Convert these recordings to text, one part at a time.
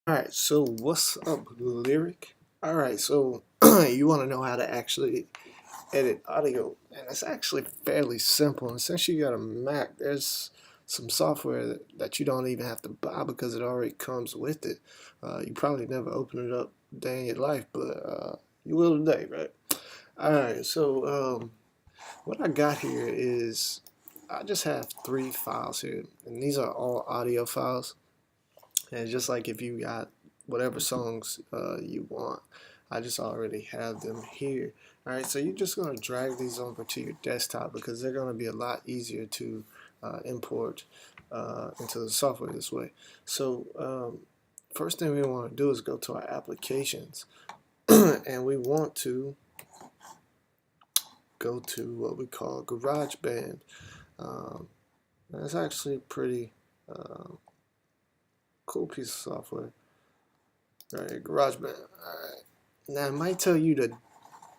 Alright, so what's up, Lyric? Alright, so you want to know how to actually edit audio, and it's actually fairly simple. And since you got a Mac, there's some software that you don't even have to buy because it already comes with it. You probably never open it up a day in your life, but you will today, right? Alright, so what I got here is I just have three files here, and these are all audio files. And just like if you got whatever songs you want, I just already have them here. All right, so you're just going to drag these over to your desktop because they're going to be a lot easier to import into the software this way. So first thing we want to do is go to our applications and we want to go to what we call Garageband. Um, that's actually a pretty cool piece of software. All right, GarageBand. All right. Now, it might tell you to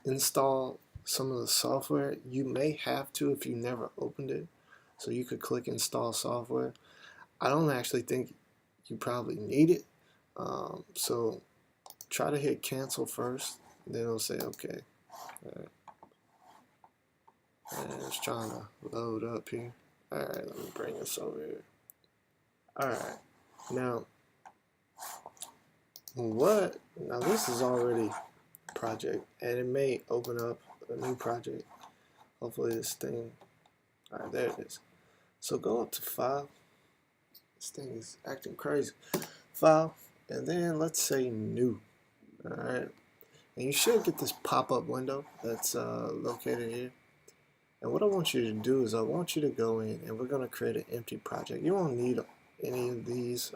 install some of the software. You may have to if you never opened it. So you could click install software. I don't actually think you probably need it. So try to hit cancel first. Then it'll say okay. All right. And it's trying to load up here. All right, let me bring this over here. All right. Now, now this is already a project, and it may open up a new project. Hopefully this thing, all right, there it is. So go up to File. This thing is acting crazy. File, and then let's say New. All right, and you should get this pop-up window that's located here. And what I want you to do is I want you to go in, and we're going to create an empty project. You won't need any of these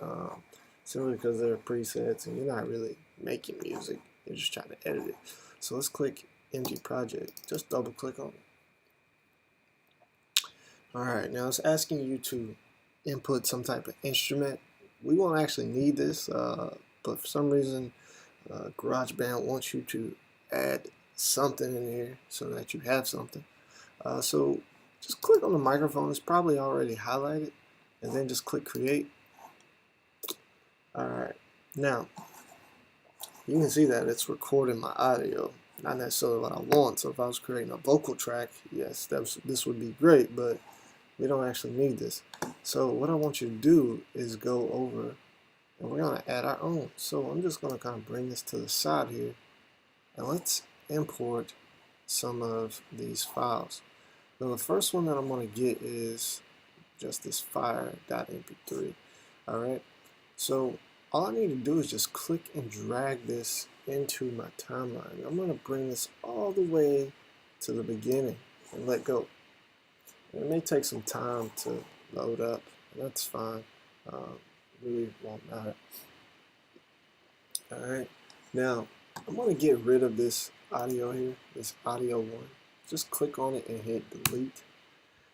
simply because they're presets, and you're not really making music. You're just trying to edit it. So let's click empty project. Just double click on it. Alright, now it's asking you to input some type of instrument. We won't actually need this, but for some reason GarageBand wants you to add something in here so that you have something. So just click on the microphone. It's probably already highlighted, and then just click create. Alright, now you can see that it's recording my audio, not necessarily what I want. So if I was creating a vocal track, yes, this would be great, but we don't actually need this. So what I want you to do is go over and we're going to add our own. So I'm just going to kind of bring this to the side here, and let's import some of these files. Now the first one that I'm going to get is just this fire.mp3. Alright, so all I need to do is just click and drag this into my timeline. I'm going to bring this all the way to the beginning and let go. It may take some time to load up, and that's fine. Really won't matter. Alright, now I'm going to get rid of this audio here, this audio one. Just click on it and hit delete.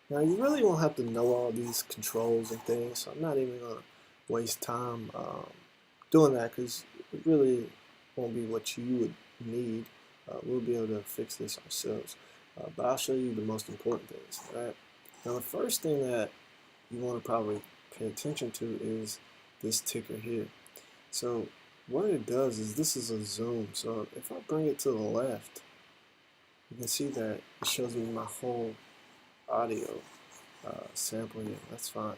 Now you really won't have to know all these controls and things, so I'm not even going to waste time doing that because it really won't be what you would need. We'll be able to fix this ourselves, but I'll show you the most important things. Alright. Now the first thing that you want to probably pay attention to is this ticker here. So what it does is this is a zoom. So if I bring it to the left, you can see that it shows me my whole audio sample here. That's fine.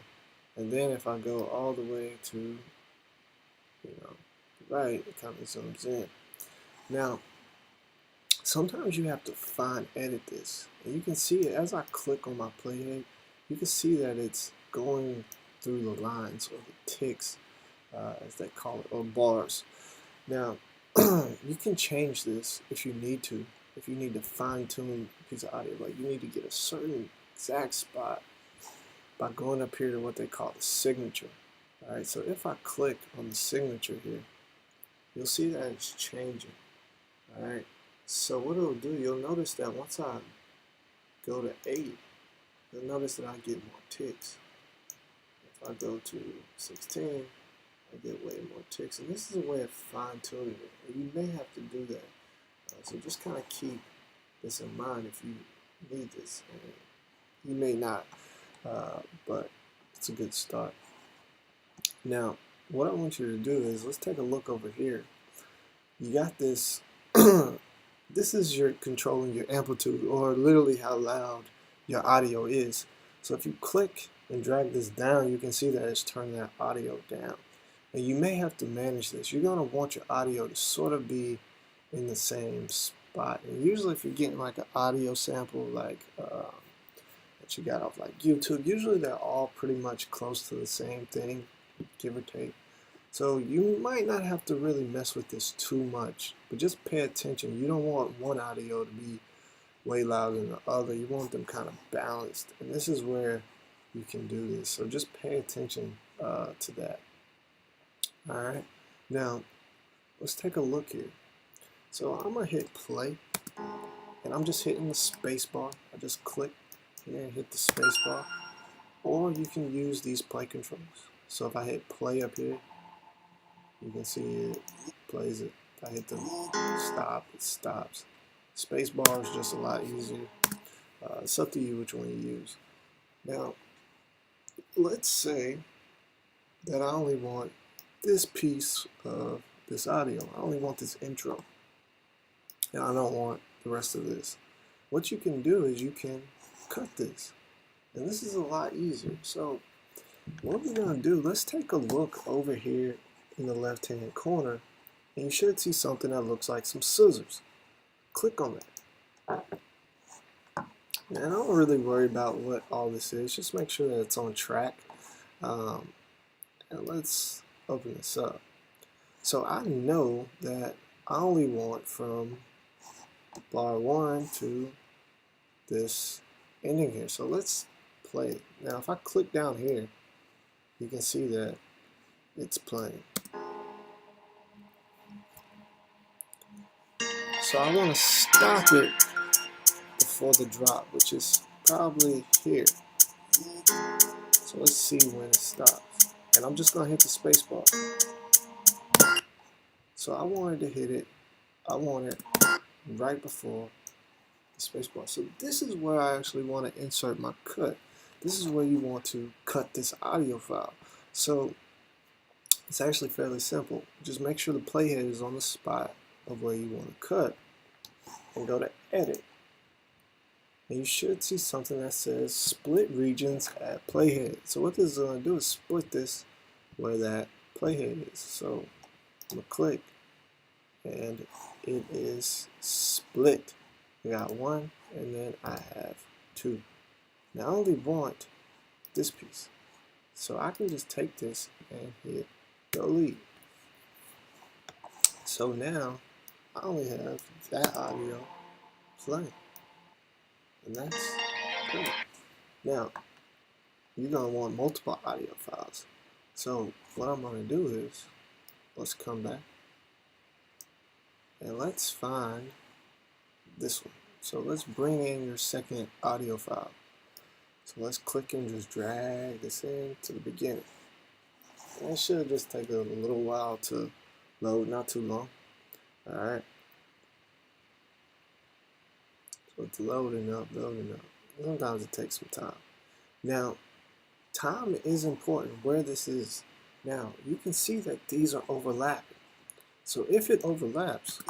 And then if I go all the way to the right, it kind of zooms in. Now sometimes you have to fine edit this, and you can see it as I click on my playhead. You can see that it's going through the lines or the ticks, as they call it, or bars. Now you can change this if you need to. If you need to fine tune a piece of audio, like you need to get a certain exact spot by going up here to what they call the signature. Alright, so if I click on the signature here, you'll see that it's changing. Alright, so what it'll do, you'll notice that once I go to 8, you'll notice that I get more ticks. If I go to 16, I get way more ticks. And this is a way of fine tuning it. And you may have to do that. So just kind of keep this in mind if you need this. And you may not, but it's a good start. Now, what I want you to do is, let's take a look over here. You got this, this is your controlling your amplitude, or literally how loud your audio is. So if you click and drag this down, you can see that it's turning that audio down. And you may have to manage this. You're going to want your audio to sort of be in the same spot. And usually if you're getting like an audio sample like that you got off like YouTube, usually they're all pretty much close to the same thing, give or take. So you might not have to really mess with this too much, but just pay attention. You don't want one audio to be way louder than the other. You want them kind of balanced, and this is where you can do this. So just pay attention to that. All right, now let's take a look here. So I'm gonna hit play, and I'm just hitting the space bar. I just click here and hit the space bar, or you can use these play controls. So if I hit play up here, you can see it plays it. If I hit the stop, it stops. Space bar is just a lot easier. It's up to you which one you use. Now, let's say that I only want this piece of this audio. I only want this intro, and I don't want the rest of this. What you can do is you can cut this, and this is a lot easier. So what we're going to do, let's take a look over here in the left hand corner, and you should see something that looks like some scissors. Click on that. And I don't really worry about what all this is, just make sure that it's on track. And let's open this up. So I know that I only want from bar 1 to this ending here. So let's play it. Now if I click down here, you can see that it's playing. So I want to stop it before the drop, which is probably here. So let's see when it stops. And I'm just going to hit the space bar. So I wanted to hit it, I want it right before the space bar. So this is where I actually want to insert my cut. This is where you want to cut this audio file. So it's actually fairly simple. Just make sure the playhead is on the spot of where you want to cut, and go to edit. And you should see something that says split regions at playhead. So what this is going to do is split this where that playhead is. So I'm going to click, and it is split. I got one, and then I have two. Now I only want this piece. So I can just take this and hit delete. So now I only have that audio playing, and that's good. Now you're gonna want multiple audio files. So what I'm gonna do is, let's come back and let's find this one. So let's bring in your second audio file. So let's click and just drag this in to the beginning. And it should just take a little while to load, not too long. Alright. So it's loading up, loading up. Sometimes it takes some time. Now, time is important where this is. Now, you can see that these are overlapping. So if it overlaps,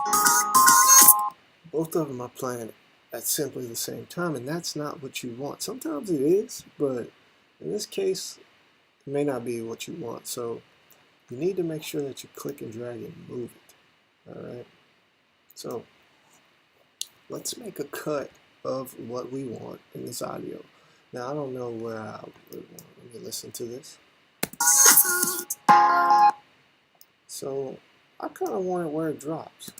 both of them are playing at simply the same time, and that's not what you want. Sometimes it is, but in this case, it may not be what you want. So you need to make sure that you click and drag and move it. Alright, so let's make a cut of what we want in this audio. Now I don't know where I would want. Let me listen to this. So I kind of want it where it drops,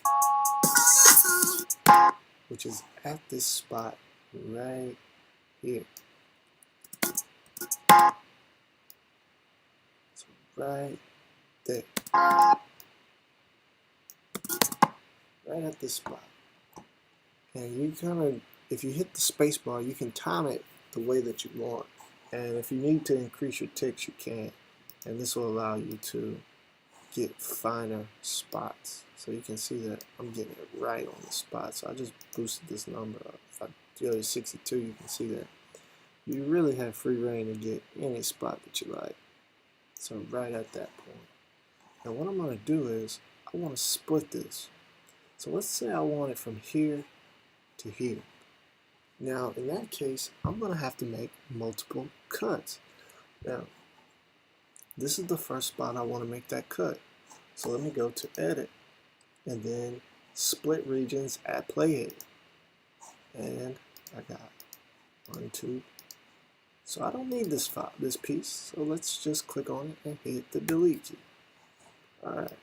which is at this spot right here. So right there. Right at this spot. And you kind of, if you hit the space bar, you can time it the way that you want. And if you need to increase your ticks, you can. And this will allow you to get finer spots. So you can see that I'm getting it right on the spot. So I just boosted this number up. If I do it to 62, you can see that you really have free reign to get any spot that you like. So right at that point. Now what I'm going to do is I want to split this. So let's say I want it from here to here. Now in that case, I'm going to have to make multiple cuts. Now this is the first spot I want to make that cut. So let me go to edit and then split regions at playhead. And I got 1, 2. So I don't need this piece. So let's just click on it and hit the delete key. Alright.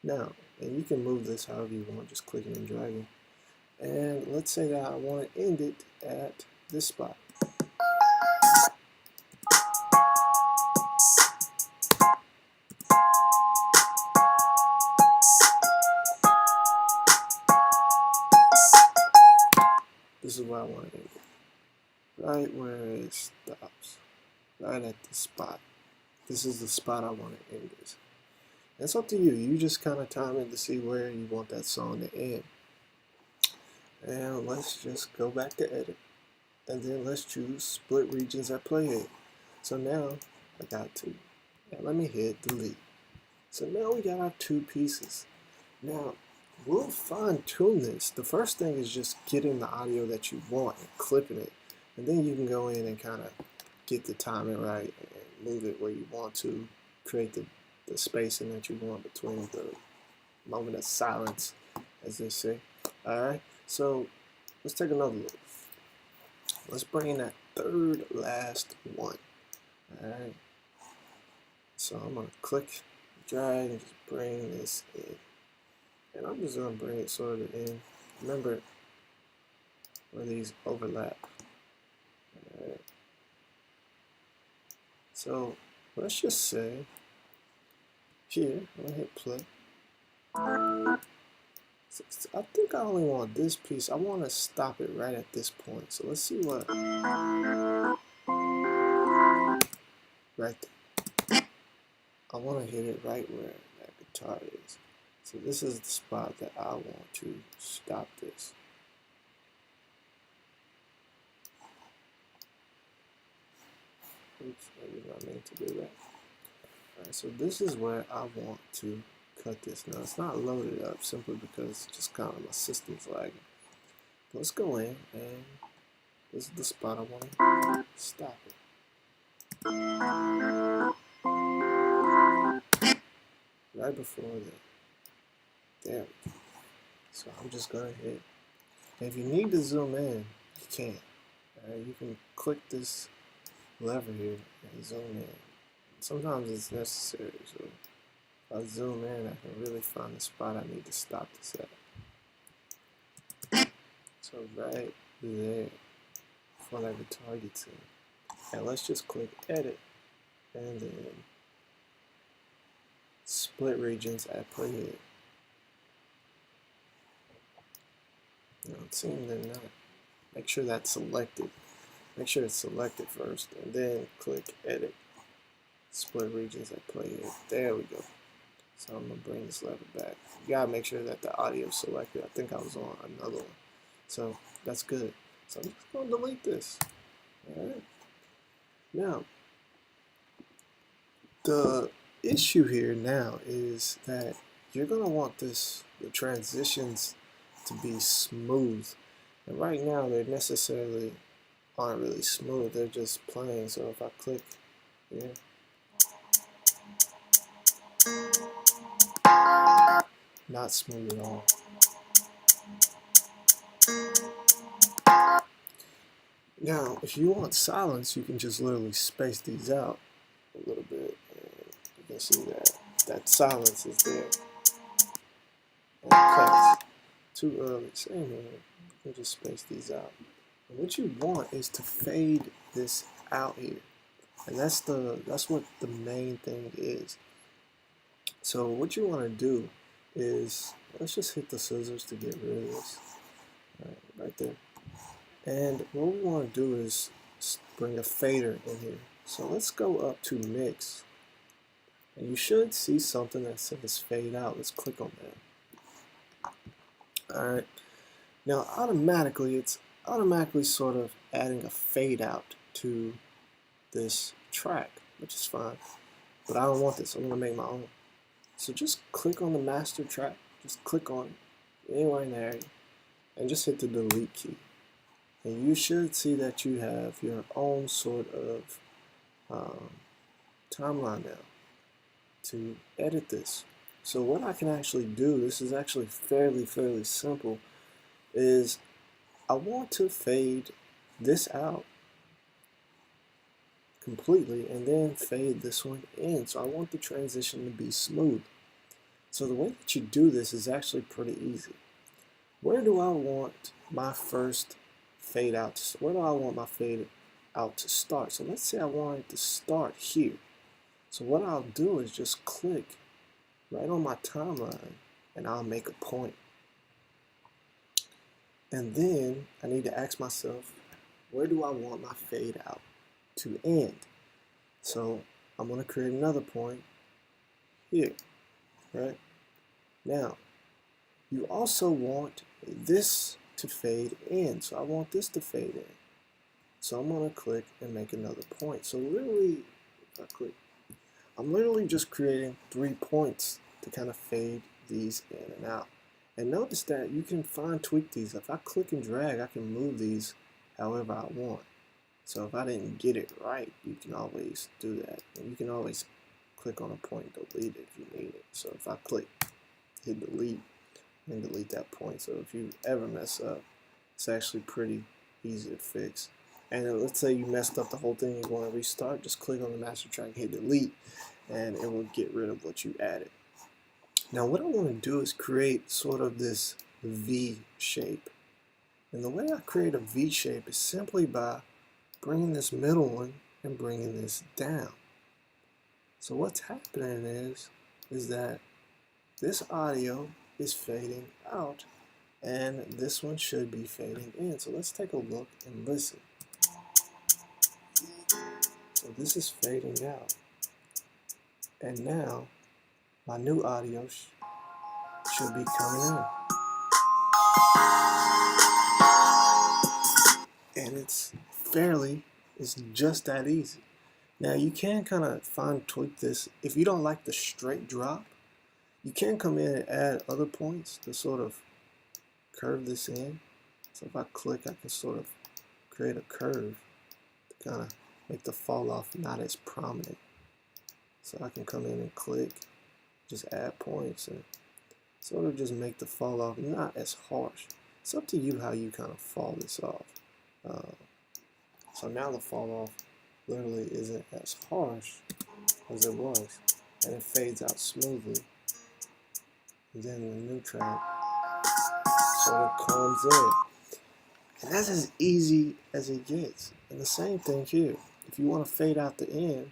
Now, and you can move this however you want, just clicking and dragging. And let's say that I want to end it at this spot. This is where I want to end it. Right where it stops. Right at this spot. This is the spot I want to end this. It's up to you. You just kind of time it to see where you want that song to end. And let's just go back to edit. And then let's choose split regions at playhead. So now I got 2. And let me hit delete. So now we got our 2 pieces. Now we'll fine tune this. The first thing is just getting the audio that you want and clipping it. And then you can go in and kind of get the timing right and move it where you want to, create the spacing that you want between the moment of silence, as they say. Alright, so let's take another look. Let's bring in that third last one. Alright, so I'm going to click, drag, and just bring this in. And I'm just going to bring it sort of in. Remember where these overlap. Alright, so let's just say here, I'm going to hit play. So I think I only want this piece. I want to stop it right at this point. So let's see what. Right there. I want to hit it right where that guitar is. So this is the spot that I want to stop this. Oops, I did not mean to do that. Alright, so this is where I want to cut this. Now it's not loaded up simply because just kind of my system's lagging. Let's go in and this is the spot I want to stop it. Right before that. There we go. So I'm just gonna hit. And if you need to zoom in, you can. Alright, you can click this lever here and zoom in. Sometimes it's necessary, so if I zoom in, I can really find the spot I need to stop this at. So right there, before that guitar gets in. And let's just click edit, and then split regions at playhead. No, it seems they're not. Make sure that's selected. Make sure it's selected first, and then click edit. Split regions at playhead. There we go. So I'm gonna bring this lever back. You gotta make sure that the audio is selected. I think I was on another one. So that's good. So I'm just gonna delete this. Alright. Now, the issue here now is that you're gonna want the transitions to be smooth. And right now they necessarily aren't really smooth, they're just playing. So if I click here, not smooth at all. Now, if you want silence, you can just literally space these out a little bit, and you can see that silence is there. And cuts too early. Same here. You can just space these out. And what you want is to fade this out here, and that's what the main thing is. So what you want to do is, let's just hit the scissors to get rid of this. Right there. And what we want to do is bring a fader in here. So let's go up to mix. And you should see something that says fade out. Let's click on that. Alright. Now automatically, it's automatically sort of adding a fade out to this track, which is fine. But I don't want this. I'm going to make my own. So just click on the master track, just click on it anywhere in the area, and just hit the delete key. And you should see that you have your own sort of timeline now to edit this. So what I can actually do, this is actually fairly simple, is I want to fade this out completely and then fade this one in. So I want the transition to be smooth. So the way that you do this is actually pretty easy. Where do I want my first fade out to, where do I want my fade out to start? So let's say I want it to start here. So what I'll do is just click right on my timeline and I'll make a point. And then I need to ask myself, where do I want my fade out to end? So I'm going to create another point here, right? Now, you also want this to fade in. So I want this to fade in. So I'm going to click and make another point. So literally, if I click, I'm literally just creating 3 points to kind of fade these in and out. And notice that you can fine tweak these. If I click and drag, I can move these however I want. So if I didn't get it right, you can always do that. And you can always click on a point and delete it if you need it. So if I click, hit delete, and delete that point. So if you ever mess up, it's actually pretty easy to fix. And let's say you messed up the whole thing, you want to restart, just click on the master track, hit delete, and it will get rid of what you added. Now what I want to do is create sort of this V shape. And the way I create a V shape is simply by bringing this middle one and bringing this down. So what's happening is that this audio is fading out and this one should be fading in. So let's take a look and listen. So this is fading out. And now my new audio should be coming in. And it's just that easy. Now you can kind of fine tweak this. If you don't like the straight drop, you can come in and add other points to sort of curve this in. So if I click, I can sort of create a curve to kind of make the fall off not as prominent. So I can come in and click, just add points and sort of just make the fall off not as harsh. It's up to you how you kind of fall this off. So now the fall off literally isn't as harsh as it was, and it fades out smoothly. And then the new track sort of comes in. And that's as easy as it gets. And the same thing here. If you want to fade out the end,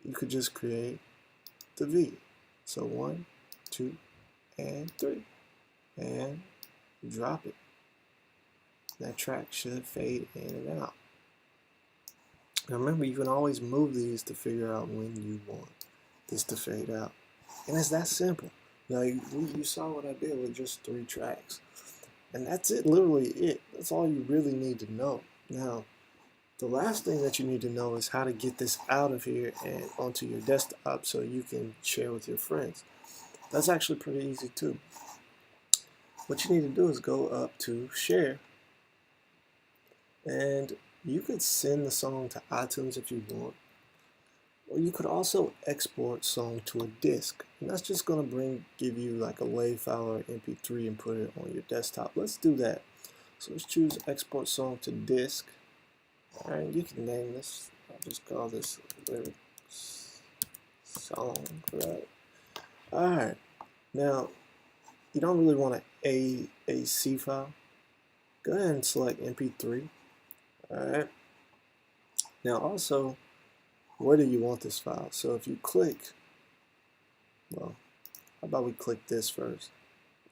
you could just create the V. So 1, 2, and 3. And drop it. That track should fade in and out. Now remember, you can always move these to figure out when you want this to fade out. And it's that simple. Like, you saw what I did with just 3 tracks. And that's it, literally it. That's all you really need to know. Now, the last thing that you need to know is how to get this out of here and onto your desktop so you can share with your friends. That's actually pretty easy too. What you need to do is go up to share, and you could send the song to iTunes if you want, or you could also export song to a disk, and that's just going to give you like a WAV file or MP3 and put it on your desktop. Let's do that. So let's choose export song to disk. Alright, you can name this. I'll just call this lyrics song, right? Alright, now you don't really want an AAC file. Go ahead and select MP3. Alright, now also, where do you want this file? So if you click, well, how about we click this first?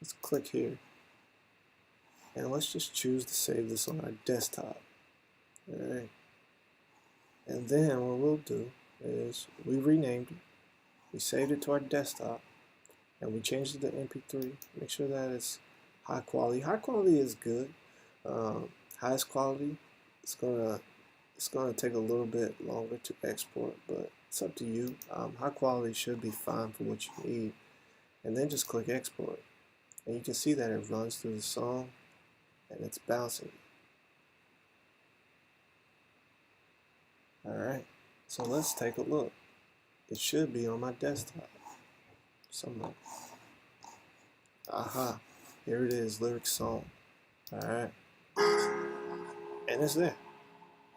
Let's click here, and let's just choose to save this on our desktop. Alright, and then what we'll do is we renamed it, we saved it to our desktop, and we changed it to MP3. Make sure that it's high quality. High quality is good. Highest quality, it's It's going to take a little bit longer to export, but it's up to you. High quality should be fine for what you need. And then just click export. And you can see that it runs through the song and it's bouncing. Alright, so let's take a look. It should be on my desktop somewhere. Aha, here it is, lyric song. Alright, and it's there.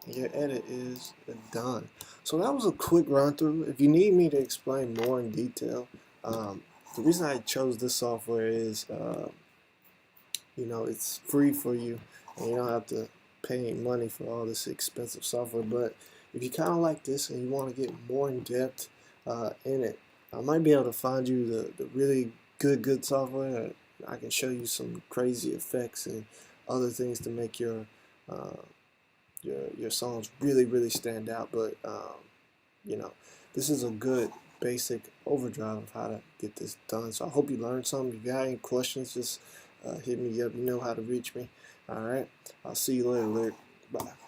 Your edit is done. So that was a quick run through. If you need me to explain more in detail, the reason I chose this software is, you know, it's free for you, and you don't have to pay any money for all this expensive software. But if you kind of like this and you want to get more in depth in it, I might be able to find you the really good software. I can show you some crazy effects and other things to make your songs really stand out. But you know, this is a good basic overdrive of how to get this done. So I hope you learned something. If you have any questions, just hit me up. You know how to reach me. All right, I'll see you later. Bye.